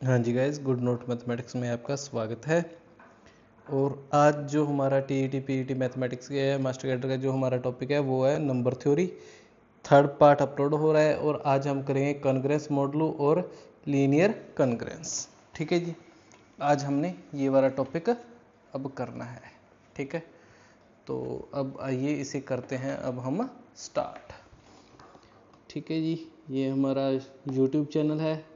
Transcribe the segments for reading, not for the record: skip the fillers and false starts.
हाँ जी guys, good note mathematics में आपका स्वागत है। और आज जो हमारा टीईटी पीईटी मैथमेटिक्स के मास्टर कैडर का जो हमारा टॉपिक है वो है number theory. Third part upload हो रहा है और आज हम करेंगे कॉन्ग्रेंस मॉडलो और लीनियर कॉन्ग्रेंस। ठीक है जी, आज हमने ये वाला टॉपिक अब करना है। ठीक है, तो अब आइए इसे करते हैं अब हम स्टार्ट। ठीक है जी, ये हमारा यूट्यूब चैनल है।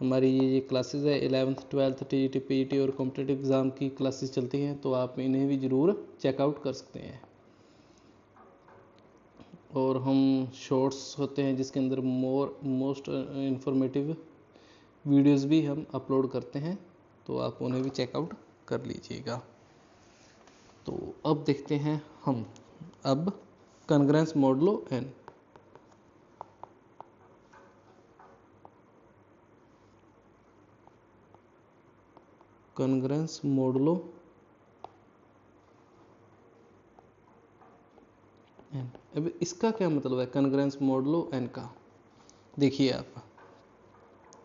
हमारी ये क्लासेस है 11th 12th टीईटी पीईटी और कॉम्पिटिटिव एग्ज़ाम की क्लासेस चलती हैं, तो आप इन्हें भी ज़रूर चेकआउट कर सकते हैं। और हम शॉर्ट्स होते हैं जिसके अंदर मोस्ट इंफॉर्मेटिव वीडियोस भी हम अपलोड करते हैं, तो आप उन्हें भी चेकआउट कर लीजिएगा। तो अब देखते हैं हम अब congruence modulo n. Congruence modulo n, अब इसका क्या मतलब है कॉन्ग्रेंस मॉडलो एन का? देखिए आप,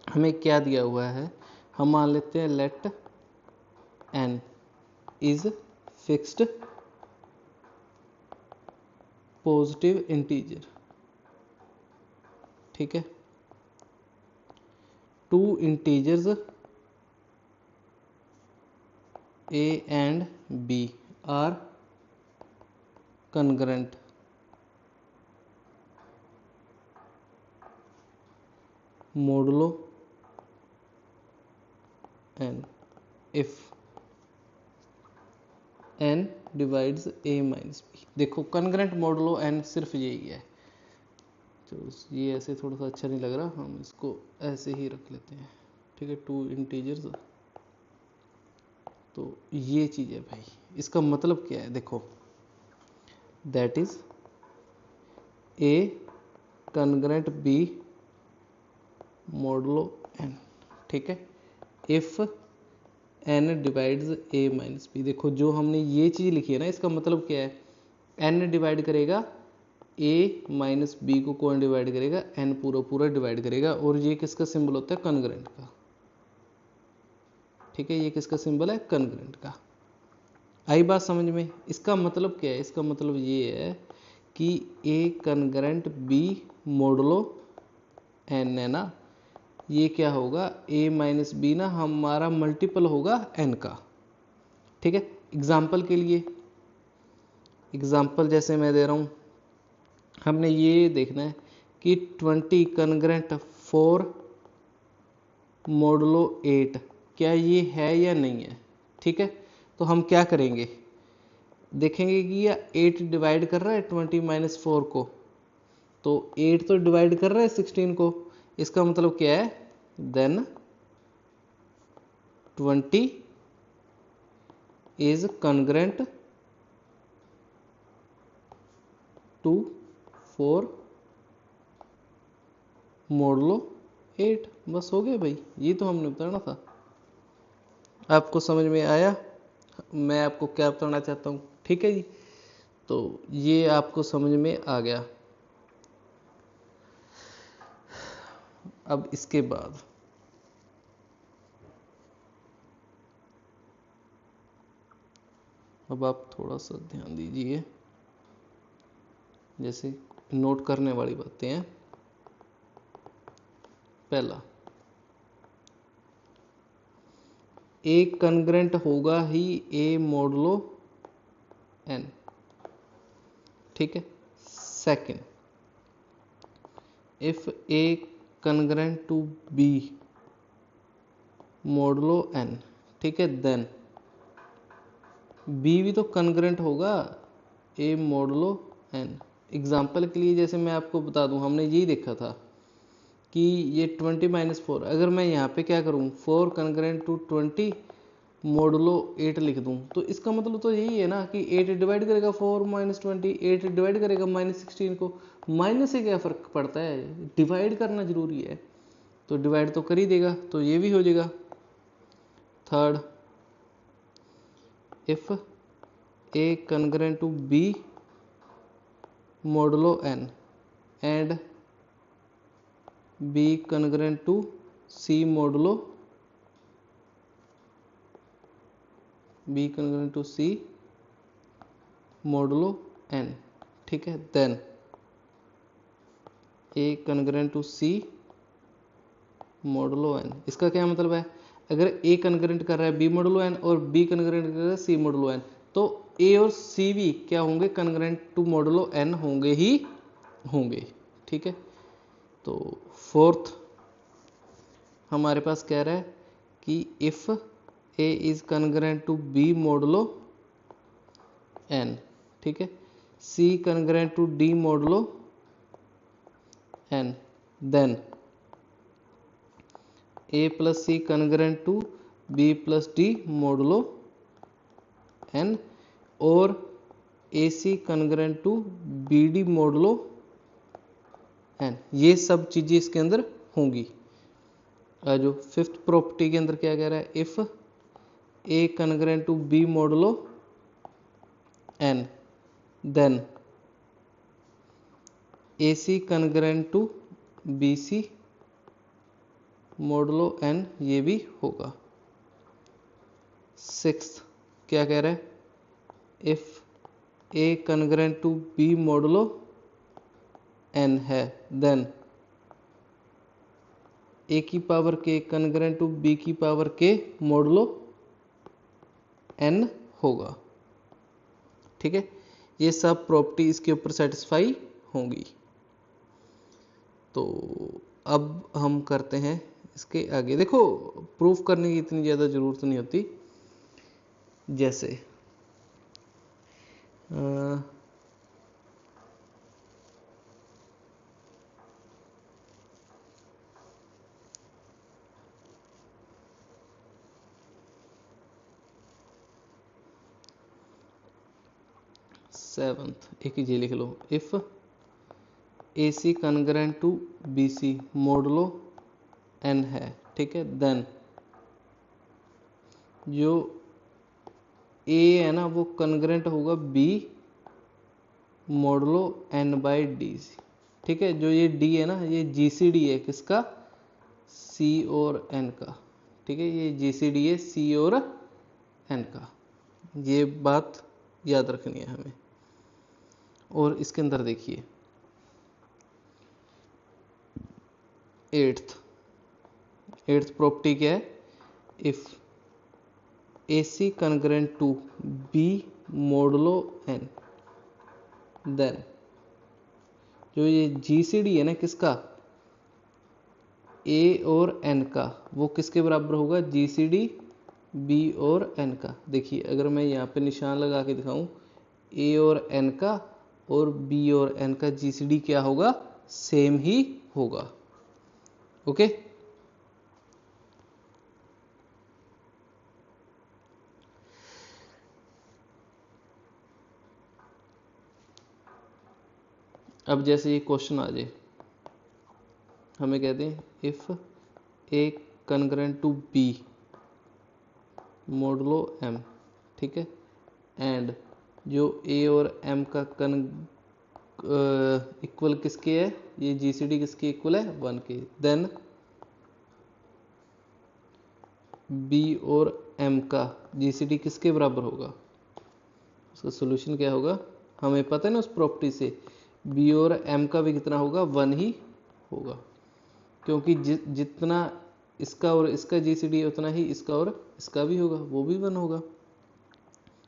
हमें क्या दिया हुआ है, हम मान लेते हैं let n is fixed positive integer. ठीक है, two integers a and b are congruent modulo n if n divides a minus b। देखो congruent modulo n सिर्फ यही है। तो ये ऐसे थोड़ा सा अच्छा नहीं लग रहा, हम इसको ऐसे ही रख लेते हैं। ठीक है, टू इंटीजर्स, तो ये चीज़ है भाई। इसका मतलब क्या है, देखो that is a congruent b modulo n। ठीक है, if n divides a minus b. देखो जो हमने ये चीज़ लिखी है ना, इसका मतलब क्या है, n डिवाइड करेगा a माइनस बी को कौन डिवाइड करेगा, n पूरा पूरा डिवाइड करेगा। और ये किसका सिंबल होता है, कॉन्ग्रुएंट का। ठीक है, ये किसका सिंबल है, कॉन्ग्रुएंट का। आई बात समझ में? इसका मतलब क्या है, इसका मतलब ये है कि a congruent b modulo n है ना, ये क्या होगा, a माइनस बी ना हमारा मल्टीपल होगा n का। ठीक है, एग्जाम्पल के लिए, एग्जाम्पल जैसे मैं दे रहा हूँ, हमने ये देखना है कि 20 कॉन्ग्रुएंट 4 मोडलो 8 क्या ये है या नहीं है। ठीक है, तो हम क्या करेंगे, देखेंगे कि यह 8 डिवाइड कर रहा है 20 माइनस 4 को, तो 8 तो डिवाइड कर रहा है 16 को। इसका मतलब क्या है, देन 20 इज कॉन्ग्रुएंट टू 4 मोडलो 8। बस हो गया भाई, ये तो हमने बताना था। आपको समझ में आया मैं आपको क्या बताना चाहता हूँ? ठीक है जी, तो ये आपको समझ में आ गया। अब इसके बाद अब आप थोड़ा सा ध्यान दीजिए, जैसे नोट करने वाली बातें हैं। पहला, ए कॉन्ग्रुएंट होगा ही ए मोडलो एन। ठीक है, second, if a congruent to b modulo n. ठीक है, देन बी भी तो कॉन्ग्रुएंट होगा ए मोडलो एन। एग्जाम्पल के लिए जैसे मैं आपको बता दूं, हमने यही देखा था कि ये 20 माइनस 4, अगर मैं यहाँ पे क्या करूँ, 4 कॉन्ग्रुएंट टू 20 मोडलो 8 लिख दूँ, तो इसका मतलब तो यही है ना कि 8 डिवाइड करेगा 4 माइनस 20, 8 डिवाइड करेगा माइनस 16 को। माइनस से क्या फ़र्क पड़ता है, डिवाइड करना जरूरी है, तो डिवाइड तो कर ही देगा, तो ये भी हो जाएगा। Third, if a congruent to b modulo n and b congruent to c modulo B congruent to C modulo N, ठीक है। Then A congruent to C modulo N. इसका क्या मतलब है, अगर ए कन्ग्रेंट कर रहा है बी मोडुलो एन और बी कन्ग्रेंट कर रहा है सी मोडुलो एन, तो ए और सी भी क्या होंगे, कन्ग्रेंट टू मोडुलो एन होंगे ही होंगे, ठीक है। तो फोर्थ हमारे पास कह रहा है कि if A is congruent to B modulo N, ठीक है, C congruent to D modulo N, then A plus C congruent to B plus D modulo N, और A C congruent to B D modulo N. ये सब चीजें इसके अंदर होंगी। जो फिफ्थ प्रॉपर्टी के अंदर क्या कह रहा है, if A congruent to B modulo N, then A C congruent to B C modulo N, ये भी होगा। सिक्स्थ क्या कह रहा है, if A congruent to B modulo N है, देन ए की power K congruent to B की पावर के मोडुलो एन होगा, ठीक है। ये सब प्रॉपर्टी इसके ऊपर सेटिस्फाई होंगी। तो अब हम करते हैं इसके आगे। देखो प्रूफ करने की इतनी ज़्यादा ज़रूरत नहीं होती। जैसे सेवंथ एक ही लिख लो, if A C congruent to B C modulo N है, ठीक है, देन जो ए है ना वो कन्ग्रेंट होगा b modulo n by d c, ठीक है। जो ये डी है ना ये जी सी डी है, किसका, सी और एन का, ठीक है। ये जी सी डी है सी और एन का, ये बात याद रखनी है हमें। और इसके अंदर देखिए एट्थ प्रॉपर्टी क्या है, if A C congruent to B modulo N, then जो ये जी सी डी है ना किसका, ए और एन का, वो किसके बराबर होगा, जी सी डी बी और एन का। देखिए अगर मैं यहाँ पे निशान लगा के दिखाऊं, ए और एन का और बी और एन का जी सी डी क्या होगा, सेम ही होगा, ओके। अब जैसे ये क्वेश्चन आ जाए, हमें कहते हैं if A congruent to B modulo M, ठीक है, एंड जो ए और एम का इक्वल किसके है, ये जी सी डी किसके इक्वल है, 1 के, देन बी और एम का जी सी डी किसके बराबर होगा। उसका सोल्यूशन क्या होगा, हमें पता है ना उस प्रॉपर्टी से, बी और एम का भी कितना होगा, 1 ही होगा, क्योंकि जितना इसका और इसका जी सी डी है उतना ही इसका और इसका भी होगा, वो भी 1 होगा।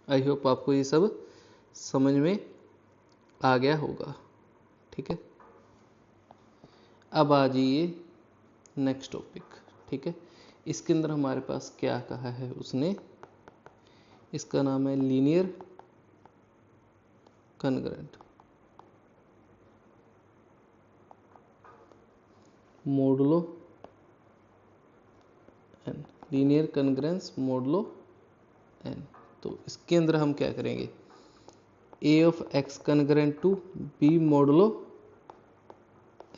आई होप आपको ये सब समझ में आ गया होगा, ठीक है। अब आ जाइए नेक्स्ट टॉपिक, ठीक है। इसके अंदर हमारे पास क्या कहा है उसने, इसका नाम है linear congruent modulo N, linear congruence modulo N. तो इसके अंदर हम क्या करेंगे, A of X congruent to B modulo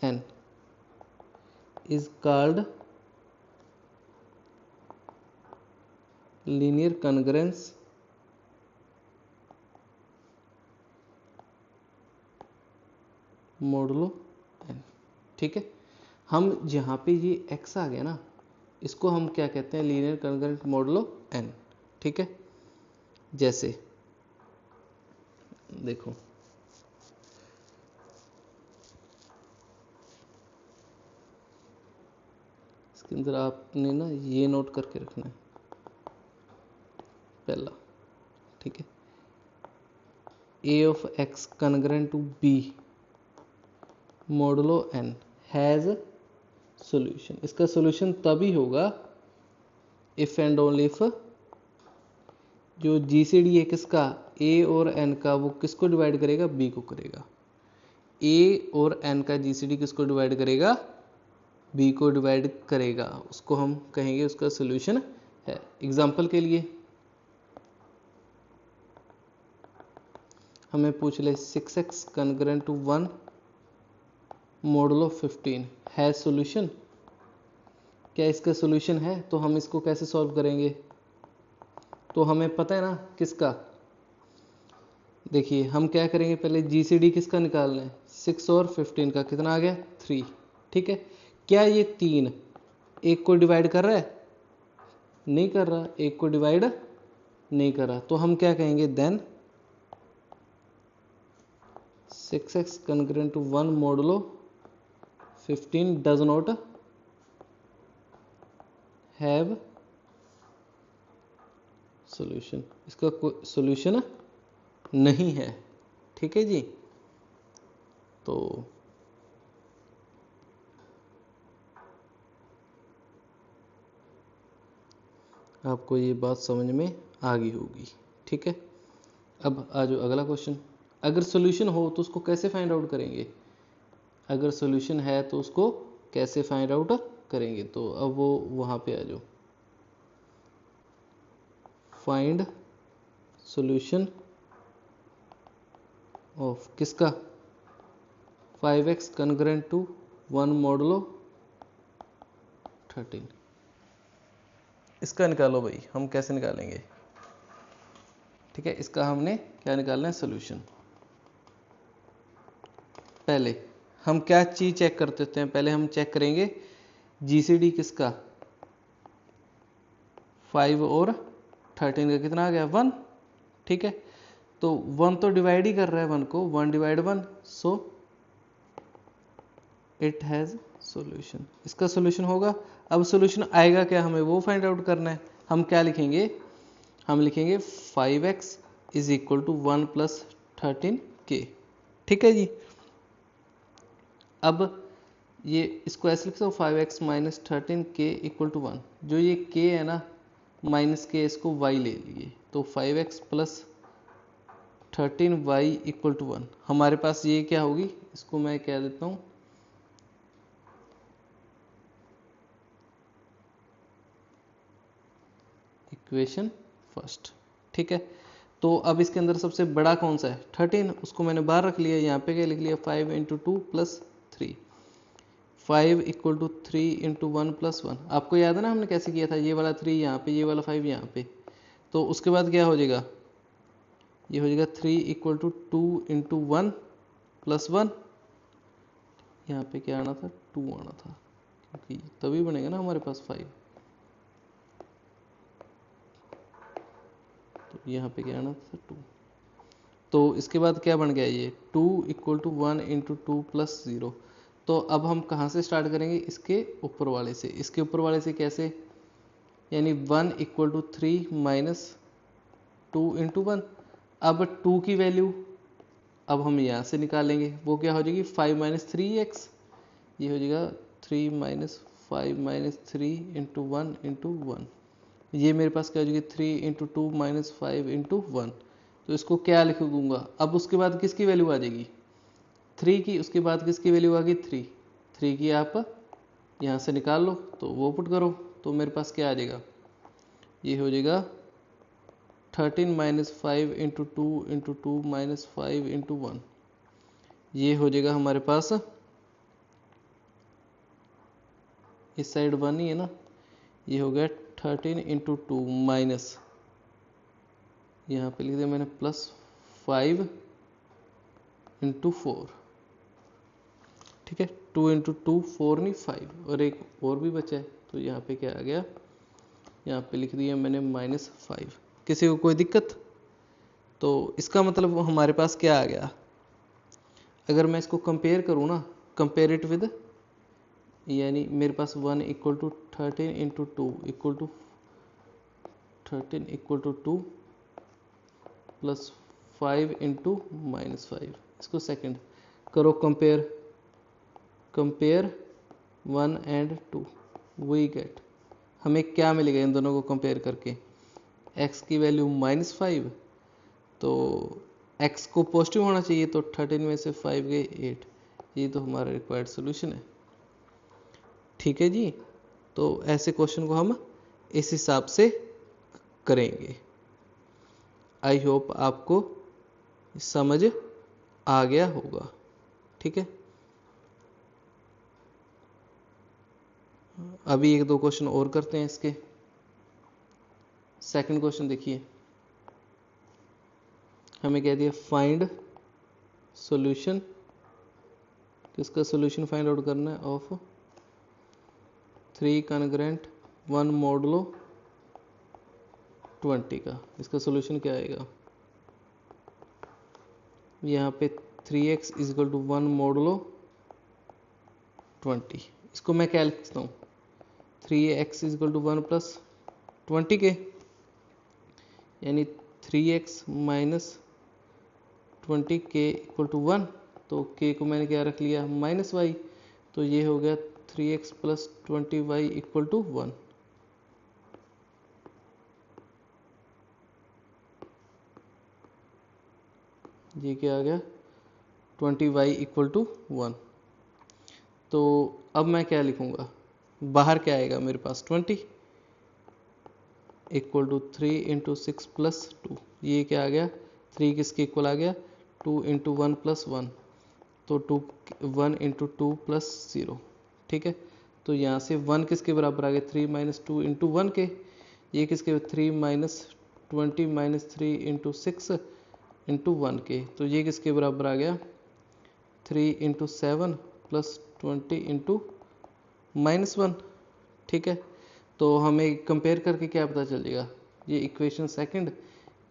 N is called linear congruence modulo n, ठीक है। हम जहाँ पे ये x आ गया ना, इसको हम क्या कहते हैं, लीनियर कन्ग्रेंट मोडुलो n, ठीक है। जैसे देखो इसके अंदर आपने ना ये नोट करके रखना है पहला, ठीक है। a of x congruent to b modulo n has solution. इसका सॉल्यूशन तभी होगा इफ एंड ओनली इफ जो जीसीडी है किसका a और n का, वो किसको डिवाइड करेगा, b को करेगा। a और n का जीसीडी किसको डिवाइड करेगा, b को डिवाइड करेगा, उसको हम कहेंगे उसका सॉल्यूशन है। एग्जांपल के लिए हमें पूछ ले 6x कॉन्ग्रुएंट टू 1 मोडुलो 15 है सॉल्यूशन। क्या इसका सॉल्यूशन है? तो हम इसको कैसे सॉल्व करेंगे? तो हमें पता है ना किसका, देखिए हम क्या करेंगे, पहले जीसीडी किसका निकालना है, 6 और 15 का कितना आ गया 3, ठीक है। क्या ये 3 एक को डिवाइड कर रहा है? नहीं कर रहा, एक को डिवाइड नहीं कर रहा, तो हम क्या कहेंगे then 6x congruent to 1 modulo 15 does not have solution. इसका कोई सॉल्यूशन नहीं है, ठीक है जी। तो आपको ये बात समझ में आ गई होगी, ठीक है। अब आ जाओ अगला क्वेश्चन। अगर सॉल्यूशन हो तो उसको कैसे फाइंड आउट करेंगे? अगर सॉल्यूशन है तो उसको कैसे फाइंड आउट करेंगे? तो अब वो वहाँ पे आ जाओ, फाइंड सॉल्यूशन ऑफ किसका 5x कॉन्ग्रुएंट टू 1 मोडुलो 13। इसका निकालो भाई, हम कैसे निकालेंगे, ठीक है। इसका हमने क्या निकालना है, सॉल्यूशन। पहले हम क्या चीज चेक करते होते हैं, पहले हम चेक करेंगे जीसीडी किसका 5 और 13 का कितना आ गया 1, ठीक है। तो 1 तो डिवाइड ही कर रहा है 1 को, 1 divide 1, so it has solution. इसका सॉल्यूशन होगा। अब सॉल्यूशन आएगा क्या, हमें वो फाइंड आउट करना है। हम क्या लिखेंगे, हम लिखेंगे 5x is equal to 1 plus 13k, ठीक है जी। अब ये इसको ऐसे लिख सकते हो 5x minus 13k equal to 1। जो ये k है ना माइनस k, इसको y ले लिए, तो 5x plus 13y equal to 1। हमारे पास ये क्या होगी, इसको मैं कह देता हूँ इक्वेशन फर्स्ट, ठीक है। तो अब इसके अंदर सबसे बड़ा कौन सा है 13, उसको मैंने बाहर रख लिया। यहाँ पे क्या लिख लिया 5 into 2 plus 3, 5 equal to 3 into 1 plus 1। आपको याद है ना हमने कैसे किया था, ये वाला 3 यहाँ पे, ये वाला 5 यहाँ पे। तो उसके बाद क्या हो जाएगा, ये हो जाएगा 3 इक्वल टू 2 इंटू 1 प्लस 1। यहाँ पे क्या आना था 2 आना था, क्योंकि तभी बनेगा ना हमारे पास 5। तो यहाँ पे क्या आना था 2। तो इसके बाद क्या बन गया ये 2 इक्वल टू 1 इंटू 2 प्लस 0। तो अब हम कहाँ से स्टार्ट करेंगे, इसके ऊपर वाले से। इसके ऊपर वाले से कैसे, यानी 1 इक्वल टू 3 माइनस 2 इंटू 1। अब 2 की वैल्यू अब हम यहाँ से निकालेंगे, वो क्या हो जाएगी 5 माइनस 3x। ये हो जाएगा 3 माइनस 5 माइनस 3 इंटू 1 इंटू 1। ये मेरे पास क्या हो जाएगी 3 इंटू 2 माइनस 5 इंटू 1। तो इसको क्या लिख दूंगा, अब उसके बाद किसकी वैल्यू आ जाएगी 3 की, उसके बाद किसकी वैल्यू आ गई 3। 3 की आप यहाँ से निकाल लो, तो वो पुट करो, तो मेरे पास क्या आ जाएगा, ये हो जाएगा 13 माइनस 5 इंटू 2 माइनस 5 इंटू 1। ये हो जाएगा हमारे पास, इस साइड 1 ही है ना, ये हो गया 13 इंटू 2 माइनस, यहाँ पे लिख दिया मैंने प्लस 5 इंटू 4, ठीक है। 2 इंटू 2 4 नहीं 5, और एक और भी बचा है, तो यहाँ पे क्या आ गया, यहाँ पे लिख दिया मैंने -5। किसी को कोई दिक्कत? तो इसका मतलब हमारे पास क्या आ गया, अगर मैं इसको कंपेयर करूँ ना, कंपेयर इट विद, यानी मेरे पास 1 equal to 13 into 2 equal to 13 equal to 2 plus 5 into -5, इसको सेकंड करो compare, compare 1 and 2, we get, हमें क्या मिलेगा इन दोनों को कंपेयर करके, x की वैल्यू -5, तो x को पॉजिटिव होना चाहिए, तो 13 में से 5 गए 8, ये तो हमारा रिक्वायर्ड सोल्यूशन है। ठीक है जी, तो ऐसे क्वेश्चन को हम इस हिसाब से करेंगे। आई होप आपको समझ आ गया होगा। ठीक है, अभी एक दो क्वेश्चन और करते हैं इसके। सेकंड क्वेश्चन देखिए, हमें कह दिया फाइंड सॉल्यूशन, किसका सॉल्यूशन फाइंड आउट करना है, ऑफ 3 कॉन्ग्रुएंट 1 मॉडुलो 20 का। इसका सॉल्यूशन क्या आएगा, यहाँ पे 3x इक्वल टू 1 मॉडुलो 20, इसको मैं क्या लिख सकता हूँ, 3x इक्वल टू 1 प्लस 20 के, यानी 3x माइनस 20 के इक्वल टू 1, तो k को मैंने क्या रख लिया -y, तो ये हो गया 3x plus 20y equal to 1। ये क्या आ गया 20y इक्वल टू 1। तो अब मैं क्या लिखूंगा, बाहर क्या आएगा मेरे पास 20 इक्वल टू 3 इंटू 6 प्लस 2, ये क्या आ गया 3 किसके इक्वल आ गया 2 इंटू 1 प्लस 1, तो 1 इंटू 2 प्लस 0। ठीक है, तो यहाँ से 1 किसके बराबर आ गया 3 माइनस 2 इंटू 1 के, ये किसके 3 माइनस 20 माइनस 3 इंटू 6 इंटू 1 के, तो ये किसके बराबर आ गया 3 इंटू 7 प्लस 20 इंटू -1। ठीक है, तो हमें कंपेयर करके क्या पता चलेगा, ये इक्वेशन सेकंड,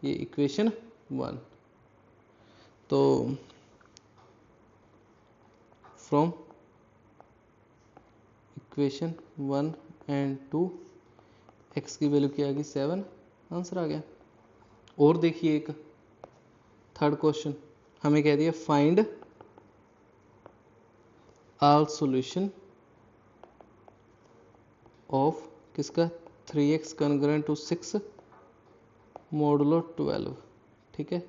ये इक्वेशन 1, तो फ्रॉम इक्वेशन 1 एंड 2 x की वैल्यू क्या आ गई 7, आंसर आ गया। और देखिए एक थर्ड क्वेश्चन, हमें कह दिया फाइंड ऑल सॉल्यूशन ऑफ किसका 3x कॉन्ग्रुएंट टू 6 मॉडुलो 12। ठीक है,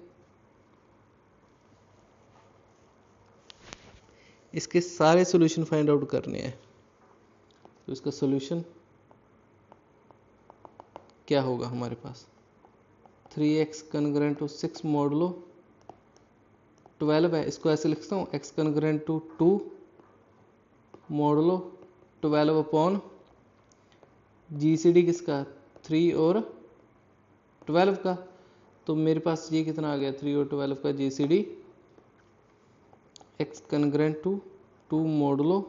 इसके सारे सॉल्यूशन फाइंड आउट करने हैं, तो इसका सॉल्यूशन क्या होगा हमारे पास, 3x कॉन्ग्रुएंट टू 6 मॉडुलो 12 है, इसको ऐसे लिखता हूँ x congruent to 2 modulo 12 upon GCD किसका 3 और 12 का, तो मेरे पास ये कितना आ गया 3 और 12 का GCD x congruent to 2 modulo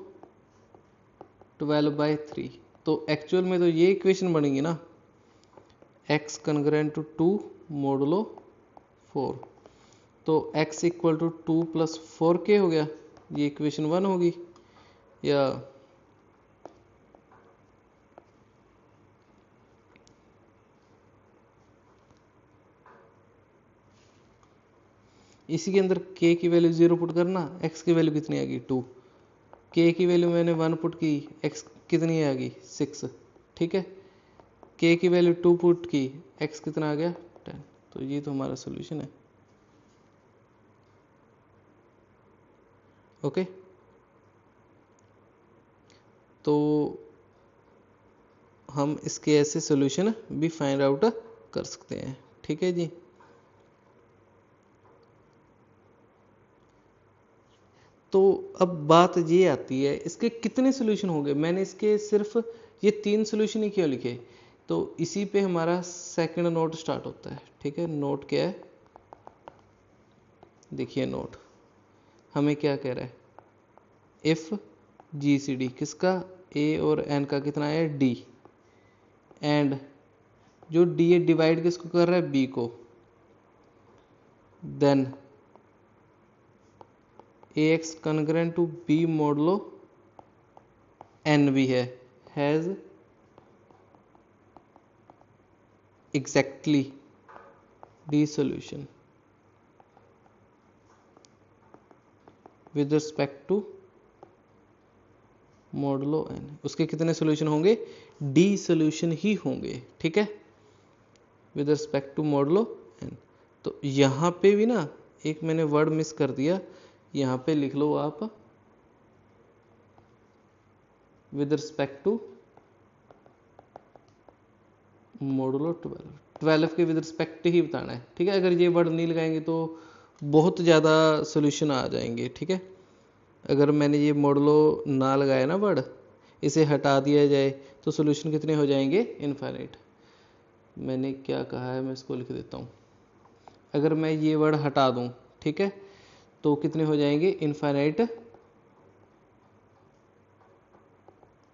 12/3, तो एक्चुअल में तो ये इक्वेशन बनेगी ना, x कॉन्ग्रुएंट टू 2 मॉडुलो 4, तो x equal to 2 plus 4k हो गया, ये इक्वेशन 1 होगी, या इसी के अंदर k की वैल्यू 0 पुट करना, x की वैल्यू कितनी आ गई 2, k की वैल्यू मैंने 1 पुट की, x कितनी आ गई 6। ठीक है, k की वैल्यू 2 पुट की, x कितना आ गया 10, तो ये तो हमारा सोल्यूशन है। ओके, तो हम इसके ऐसे सोल्यूशन भी फाइंड आउट कर सकते हैं। ठीक है जी, तो अब बात ये आती है इसके कितने सोल्यूशन होंगे, मैंने इसके सिर्फ ये 3 सोल्यूशन ही क्यों लिखे, तो इसी पे हमारा सेकंड नोट स्टार्ट होता है। ठीक है, नोट क्या है, देखिए नोट हमें क्या कह रहा है, इफ GCD किसका A और N का कितना है D, एंड जो D है डिवाइड किसको कर रहा है B को, then ax congruent to b modulo n भी है, has exactly d solution with respect to modulo n। उसके कितने सॉल्यूशन होंगे? d सॉल्यूशन ही होंगे, ठीक है, with respect to modulo n। तो यहाँ पे भी ना एक मैंने वर्ड मिस कर दिया, यहाँ पे लिख लो आप विद रिस्पेक्ट टू मोडुलो 12 के विद रिस्पेक्ट ही बताना है, ठीक है। अगर ये वर्ड नहीं लगाएंगे तो बहुत ज़्यादा सॉल्यूशन आ जाएंगे, ठीक है। अगर मैंने ये मोडुलो ना लगाया ना वर्ड, इसे हटा दिया जाए तो सॉल्यूशन कितने हो जाएंगे? इनफाइनाइट। मैंने क्या कहा है, मैं इसको लिख देता हूँ। अगर मैं ये वर्ड हटा दूँ, ठीक है, तो कितने हो जाएंगे? Infinite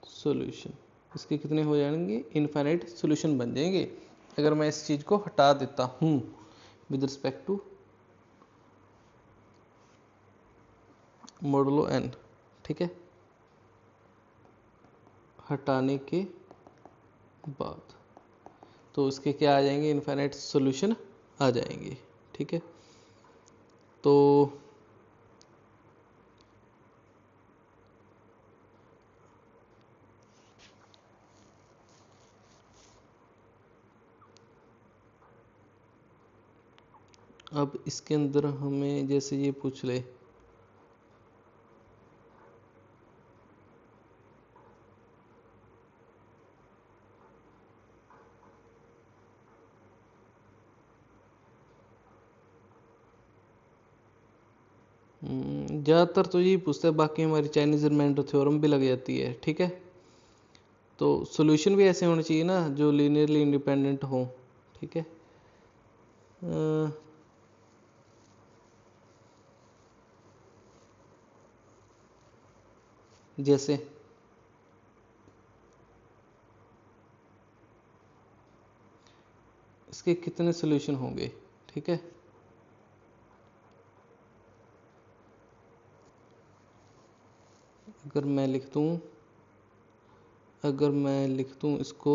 solution. इसके कितने हो जाएंगे? इनफाइनाइट सॉल्यूशन बन जाएंगे अगर मैं इस चीज़ को हटा देता हूँ with respect to modulo n, ठीक है। हटाने के बाद तो इसके क्या आ जाएंगे? इनफाइनाइट सॉल्यूशन आ जाएंगे, ठीक है। तो अब इसके अंदर हमें जैसे ये पूछ ले, ज़्यादातर तो यही पूछते हैं, बाकी हमारी चाइनीज रिमाइंडर थ्योरम भी लग जाती है, ठीक है। तो सॉल्यूशन भी ऐसे होने चाहिए ना जो लीनियरली इंडिपेंडेंट हो, ठीक है। जैसे इसके कितने सॉल्यूशन होंगे, ठीक है। अगर मैं लिख दूं इसको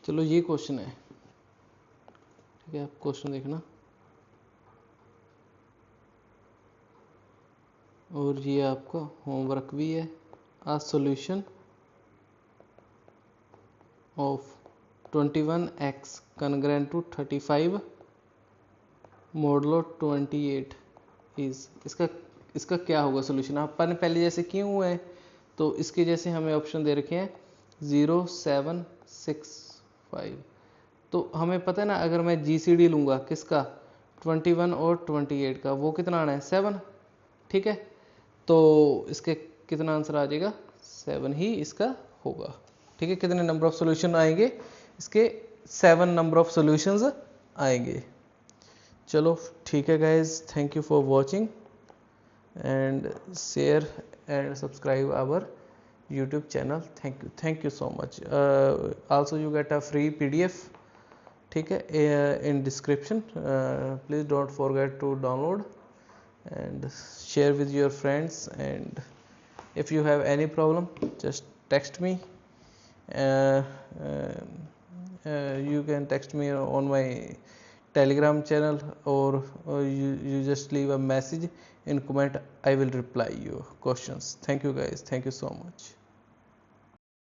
चलो ये क्वेश्चन है, ठीक है। आप क्वेश्चन देखना, और ये आपका होमवर्क भी है। A solution of 21x congruent to 35 modulo 28 is, इसका क्या होगा सॉल्यूशन? अपन पहले जैसे किए हुए हैं, तो इसके जैसे हमें ऑप्शन दे रखे हैं 0, 7, 6, 5। तो हमें पता है ना, अगर मैं GCD लूँगा किसका? 21 और 28 का, वो कितना आना है? 7, ठीक है। तो इसके कितना आंसर आ जाएगा? 7 ही इसका होगा, ठीक है। कितने नंबर ऑफ सॉल्यूशन आएंगे इसके? 7 नंबर ऑफ सॉल्यूशंस आएंगे। चलो ठीक है guys, thank you for watching and share and subscribe our YouTube channel. Thank you so much. Also you get a free PDF, ठीक है, in description. Please don't forget to download and share with your friends, and if you have any problem just text me. You can text me on my Telegram channel, or you just leave a message in comment. I will reply your questions. Thank you guys, thank you so much.